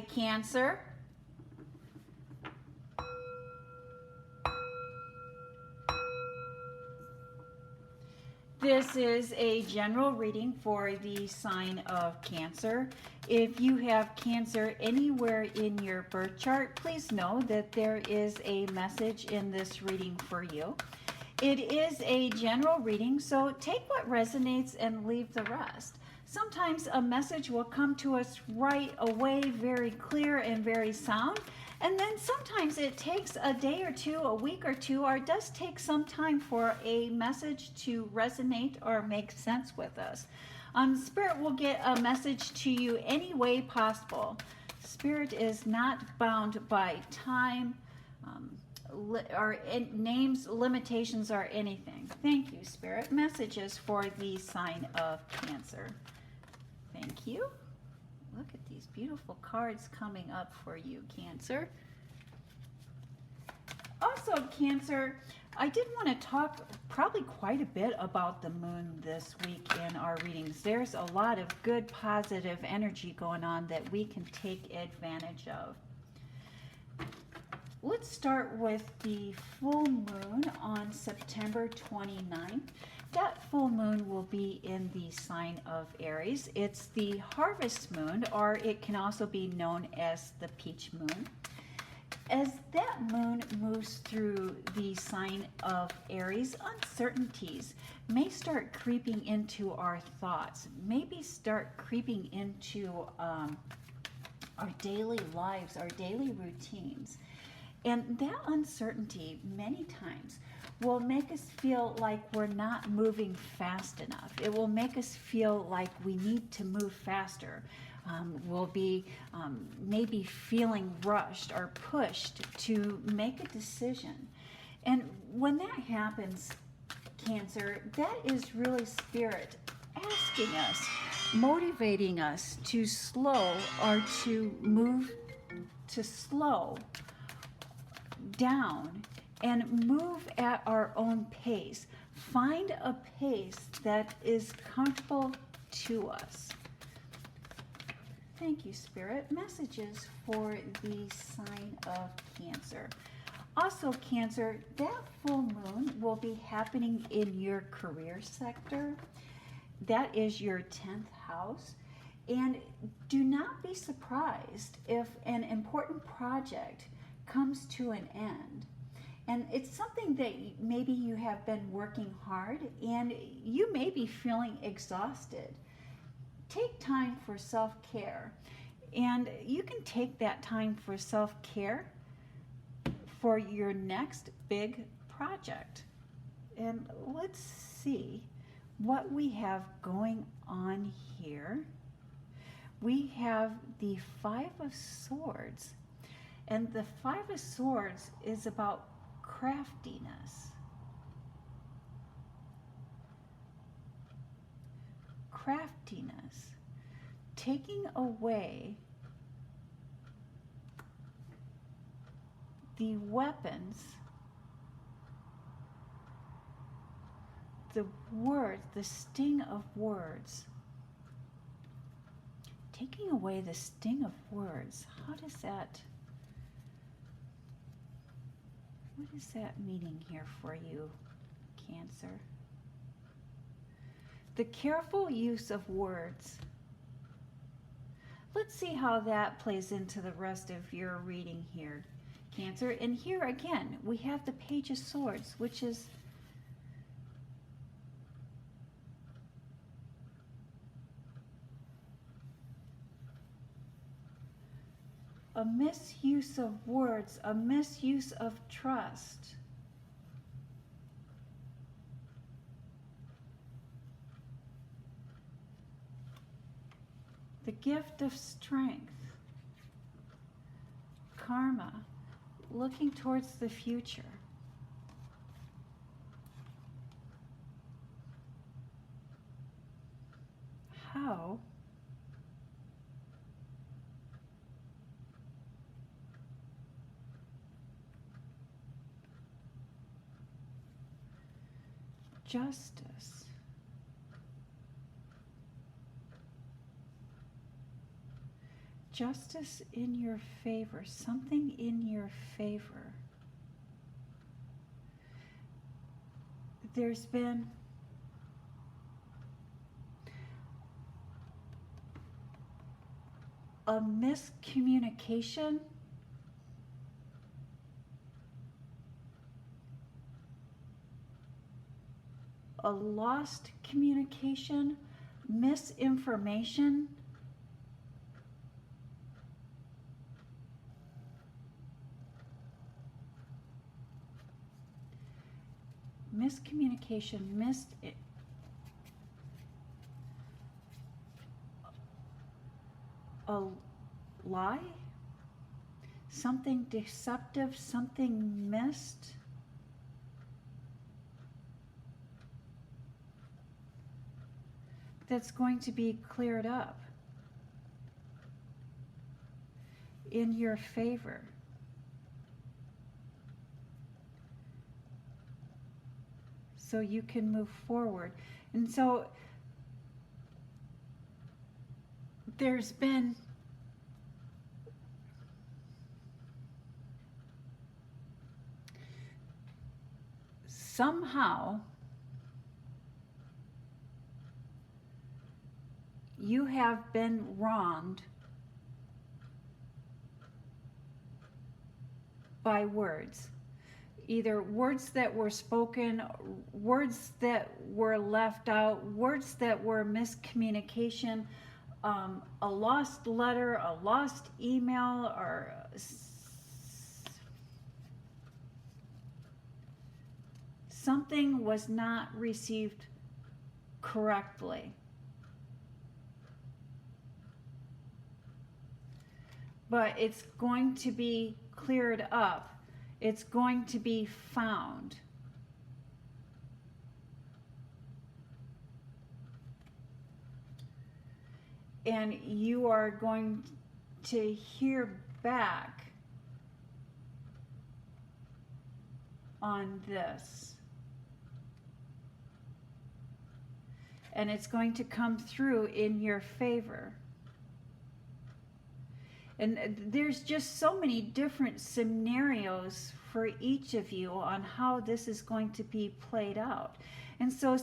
Cancer. This is a general reading for the sign of Cancer. If you have Cancer anywhere in your birth chart, please know that there is a message in this reading for you. It is a general reading, so take what resonates and leave the rest. Sometimes a message will come to us right away, very clear and very sound. And then sometimes it takes a day or two, a week or two, or it does take some time for a message to resonate or make sense with us. Spirit will get a message to you any way possible. Spirit is not bound by time, or names, limitations, or anything. Thank you, Spirit. Messages for the sign of Cancer. Thank you. Look at these beautiful cards coming up for you, Cancer. Also, Cancer, I did want to talk probably quite a bit about the moon this week in our readings. There's a lot of good, positive energy going on that we can take advantage of. Let's start with the full moon on September 29th. That full moon will be in the sign of Aries. It's the harvest moon, or it can also be known as the peach moon. As that moon moves through the sign of Aries, uncertainties may start creeping into our thoughts, maybe start creeping into our daily lives, our daily routines. And that uncertainty many times will make us feel like we're not moving fast enough. It will make us feel like we need to move faster. We'll be maybe feeling rushed or pushed to make a decision. And when that happens, Cancer, that is really Spirit asking us, motivating us to slow or to move, to slow down and move at our own pace. Find a pace that is comfortable to us. Thank you, Spirit. Messages for the sign of Cancer. Also, Cancer, that full moon will be happening in your career sector. That is your 10th house. And do not be surprised if an important project comes to an end. And it's something that maybe you have been working hard and you may be feeling exhausted. Take time for self-care. And you can take that time for self-care for your next big project. And let's see what we have going on here. We have the Five of Swords. And the Five of Swords is about craftiness. Craftiness. Taking away the weapons, the words, the sting of words. Taking away the sting of words. How does that... What is that meaning here for you, Cancer? The careful use of words. Let's see how that plays into the rest of your reading here, Cancer. And here again, we have the Page of Swords, which is a misuse of words, a misuse of trust. The gift of strength. Karma, looking towards the future. How justice. Justice in your favor, something in your favor. There's been a miscommunication, a lost communication, misinformation. Miscommunication, a lie, something deceptive, something missed. That's going to be cleared up in your favor. So you can move forward. And so there's been somehow you have been wronged by words. Either words that were spoken, words that were left out, words that were miscommunication, a lost letter, a lost email, or something was not received correctly. But it's going to be cleared up. It's going to be found. And you are going to hear back on this. And it's going to come through in your favor. And there's just so many different scenarios for each of you on how this is going to be played out. And so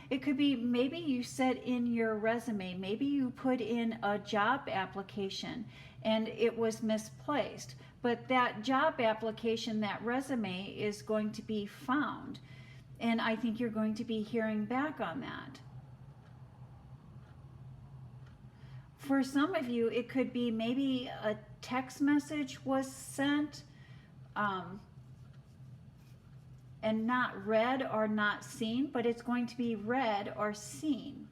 it could be, maybe you said in your resume, maybe you put in a job application and it was misplaced. But that job application, that resume is going to be found. And I think you're going to be hearing back on that. For some of you, it could be maybe a text message was sent and not read or not seen, but it's going to be read or seen.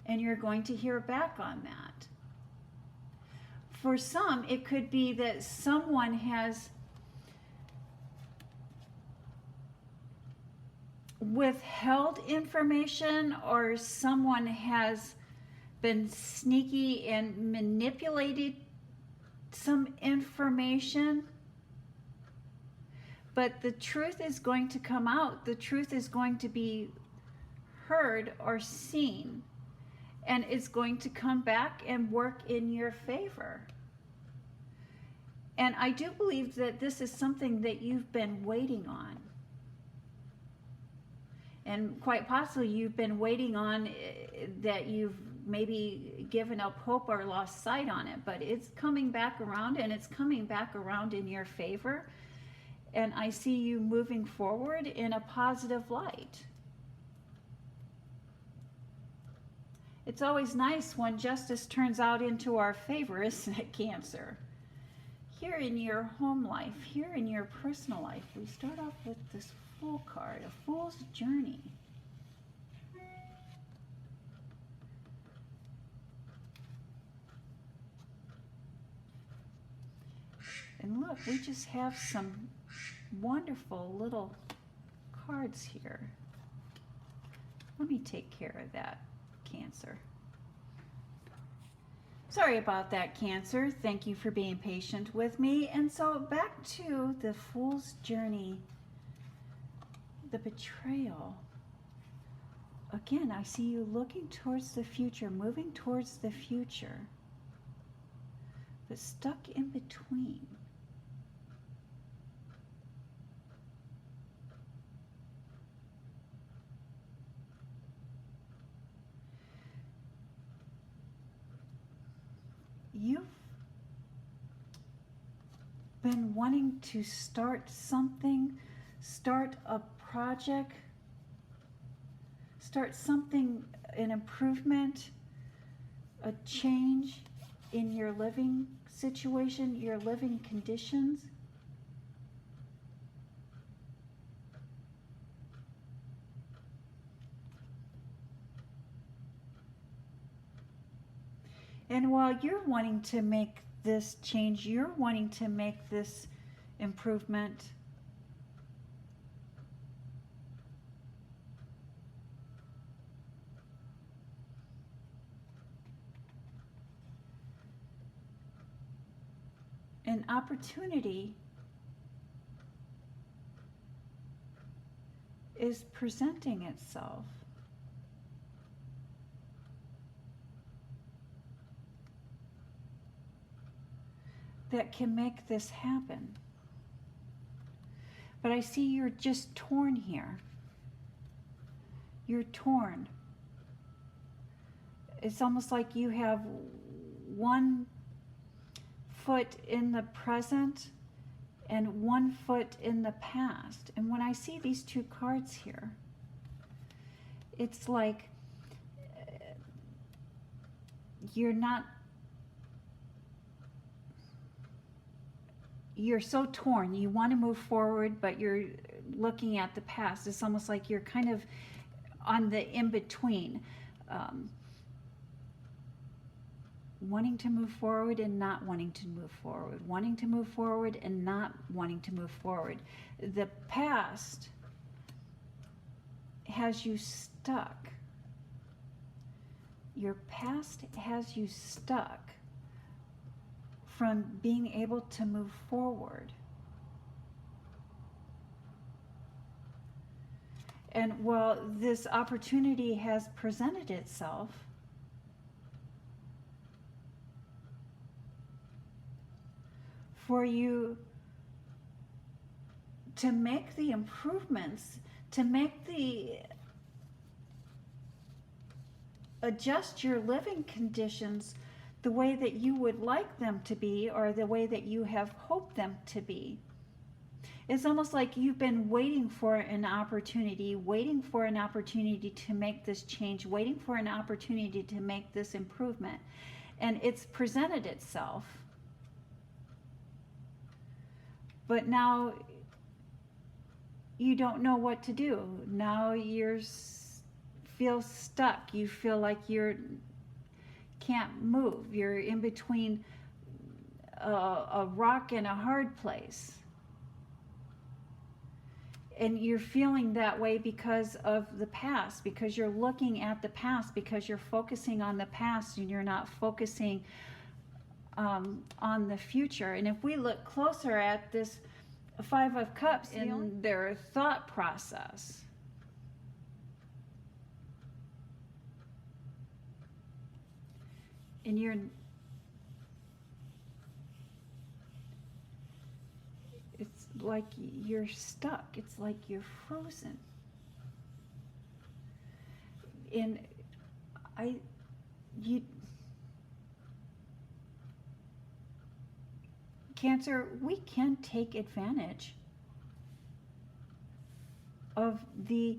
And you're going to hear back on that. For some, it could be that someone has withheld information, or someone has been sneaky and manipulated some information. But the truth is going to come out. The truth is going to be heard or seen. And it's going to come back and work in your favor. And I do believe that this is something that you've been waiting on. And quite possibly you've been waiting on that you've maybe given up hope or lost sight on it, but it's coming back around, and it's coming back around in your favor. And I see you moving forward in a positive light. It's always nice when justice turns out into our favor, isn't it, Cancer? Here in your home life, here in your personal life, we start off with this Fool card, a Fool's Journey. And look, we just have some wonderful little cards here. Let me take care of that, Cancer. Sorry about that, Cancer. Thank you for being patient with me. And so back to the Fool's Journey, the betrayal. Again, I see you looking towards the future, moving towards the future. but stuck in between. You've been wanting to start something, start a project, start something, an improvement, a change in your living situation, your living conditions. And while you're wanting to make this change, you're wanting to make this improvement, an opportunity is presenting itself. That can make this happen. But I see you're just torn here. You're torn. It's almost like you have one foot in the present and one foot in the past. And when I see these two cards here, it's like you're so torn. You want to move forward, but you're looking at the past. It's almost like you're kind of on the in-between, wanting to move forward and not wanting to move forward, wanting to move forward and not wanting to move forward. The past has you stuck. Your past has you stuck from being able to move forward. And while this opportunity has presented itself, for you to make the improvements, to make the adjust your living conditions the way that you would like them to be, or the way that you have hoped them to be. It's almost like you've been waiting for an opportunity to make this change, waiting for an opportunity to make this improvement. And it's presented itself. But now you don't know what to do. Now you feel stuck. You feel like you can't move. You're in between a rock and a hard place. And you're feeling that way because of the past, because you're looking at the past, because you're focusing on the past and you're not focusing on the future. And if we look closer at this Five of Cups in their thought process, and it's like you're stuck. It's like you're frozen. And Cancer, we can take advantage of the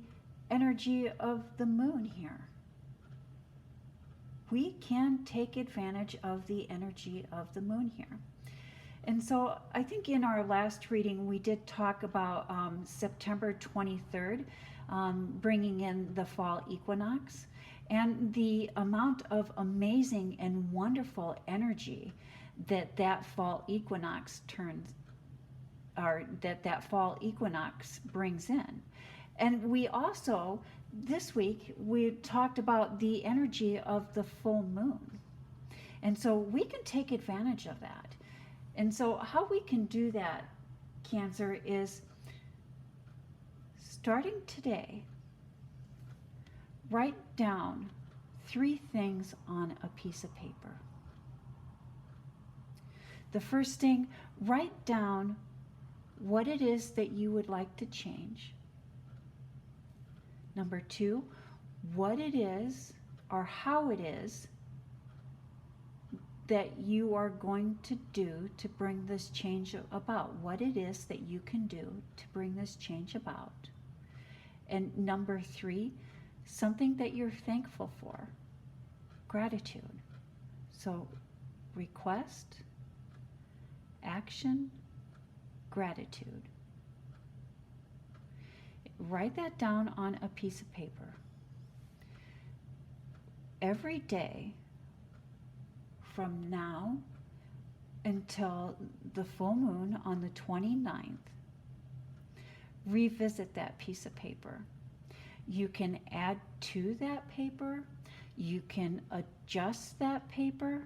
energy of the moon here. We can take advantage of the energy of the moon here. And so I think in our last reading we did talk about September 23rd, bringing in the fall equinox, and the amount of amazing and wonderful energy that fall equinox fall equinox brings in. And we also, this week, we talked about the energy of the full moon. And so we can take advantage of that. And so how we can do that, Cancer, is starting today, write down 3 things on a piece of paper. The first thing, write down what it is that you would like to change. Number 2, what it is or how it is that you are going to do to bring this change about. What it is that you can do to bring this change about. And number 3, something that you're thankful for. Gratitude. So request, action, gratitude. Write that down on a piece of paper. Every day from now until the full moon on the 29th, revisit that piece of paper. You can add to that paper. You can adjust that paper.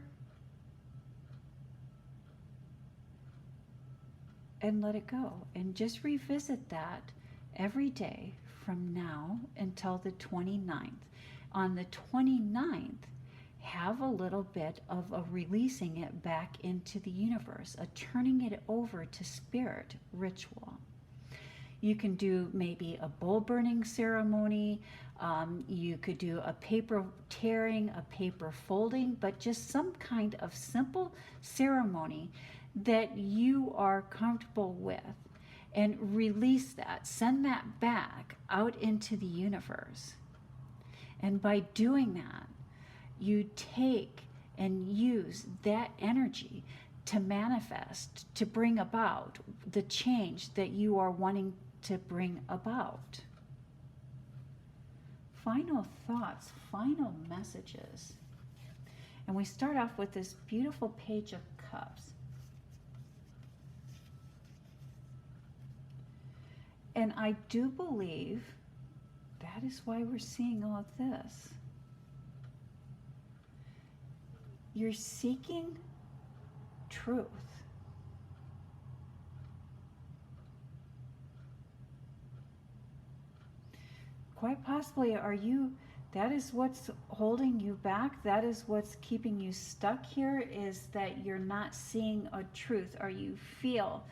And let it go. And just revisit that every day from now until the 29th. On the 29th, have a little bit of a releasing it back into the universe, a turning it over to spirit ritual. You can do maybe a bowl burning ceremony. You could do a paper tearing, a paper folding, but just some kind of simple ceremony that you are comfortable with, and release that, send that back out into the universe. And by doing that, you take and use that energy to manifest, to bring about the change that you are wanting to bring about. Final thoughts, final messages. And we start off with this beautiful Page of Cups. And I do believe that is why we're seeing all of this. You're seeking truth. Quite possibly, that is what's holding you back. That is what's keeping you stuck here, is that you're not seeing a truth, or you feel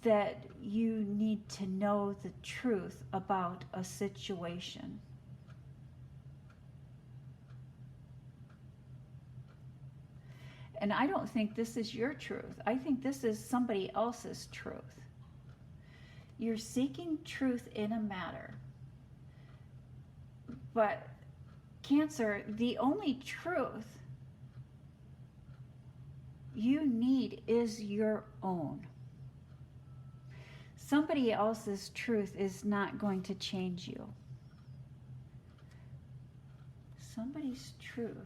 that you need to know the truth about a situation. And I don't think this is your truth. I think this is somebody else's truth. You're seeking truth in a matter. But Cancer, the only truth you need is your own. Somebody else's truth is not going to change you. Somebody's truth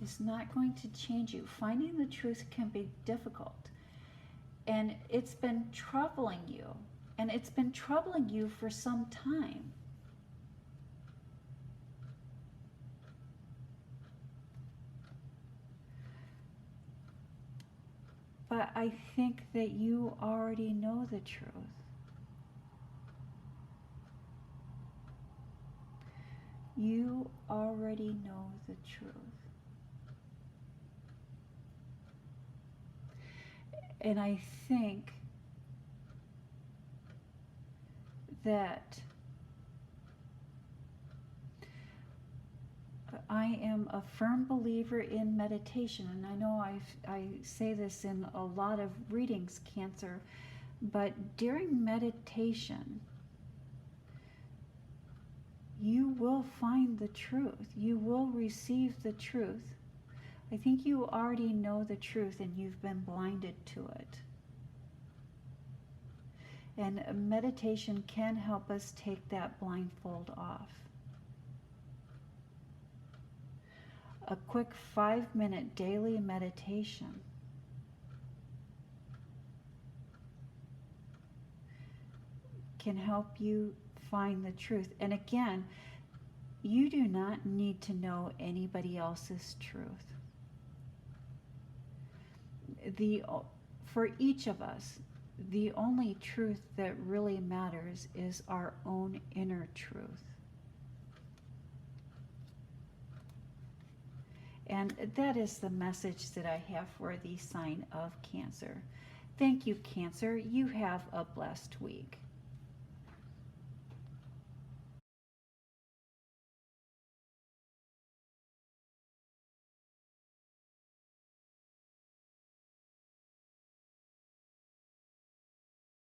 is not going to change you. Finding the truth can be difficult. And it's been troubling you. And it's been troubling you for some time. But I think that you already know the truth. You already know the truth. And I think that I am a firm believer in meditation, and I know I say this in a lot of readings, Cancer, but during meditation, you will find the truth. You will receive the truth. I think you already know the truth and you've been blinded to it. And meditation can help us take that blindfold off. A quick 5-minute daily meditation can help you find the truth. And again, you do not need to know anybody else's truth. For each of us, the only truth that really matters is our own inner truth. And that is the message that I have for the sign of Cancer. Thank you, Cancer. You have a blessed week.